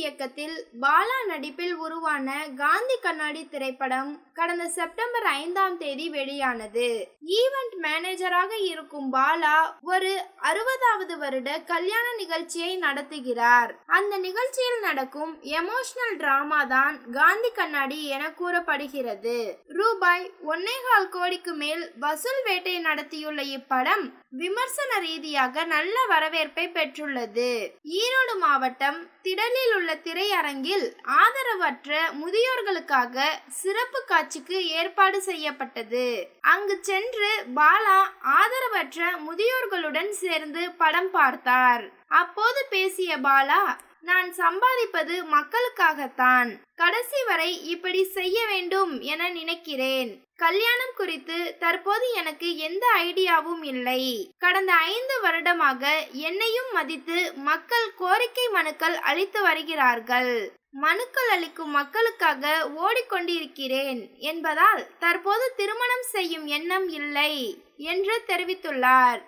இயக்கத்தில் பாலா நடிப்பில் உருவான காந்தி கண்ணாடி திரைப்படம் கடந்த செப்டம்பர் 5ஆம் தேதி வெளியானது. ஈவென்ட் மேனேஜராக இருக்கும் பாலா ஒரு 60வது வருட கல்யாண நிகழ்ச்சியை நடத்துகிறார். அந்த நிகழ்ச்சியில் நடக்கும் எமோஷனல் டிராமா தான் காந்தி கண்ணாடி என கூறப்படுகிறது. ரூபாய் 1.25 கோடிக்கு மேல் வசூல் வேட்டை நடத்தியுள்ள இப்படம் விமர்சன ரீதியாக நல்ல வரவேற்பை பெற்றுள்ளது. ஈரோடு மாவட்டம் திடலில் உள்ள திரையரங்கில் ஆதரவற்ற முதியோர்களுக்காக சிறப்பு காட்சிக்கு ஏற்பாடு செய்யப்பட்டது. அங்கு சென்று பாலா ஆதரவற்ற முதியோர்களுடன் சேர்ந்து படம் பார்த்தார். அப்போது பேசிய பாலா, நான் சம்பாதிப்பது மக்களுக்காகத்தான். கடைசி வரை இப்படி செய்ய வேண்டும் என நினைக்கிறேன். கல்யாணம் குறித்து தற்போது எனக்கு எந்த ஐடியாவும் இல்லை. கடந்த 5 வருடமாக என்னையும் மதித்து மக்கள் கோரிக்கை மனுக்கள் அளித்து வருகிறார்கள். மனுக்கள் அளிக்கும் மக்களுக்காக ஓடிக்கொண்டிருக்கிறேன் என்பதால் தற்போது திருமணம் செய்யும் எண்ணம் இல்லை என்று தெரிவித்துள்ளார்.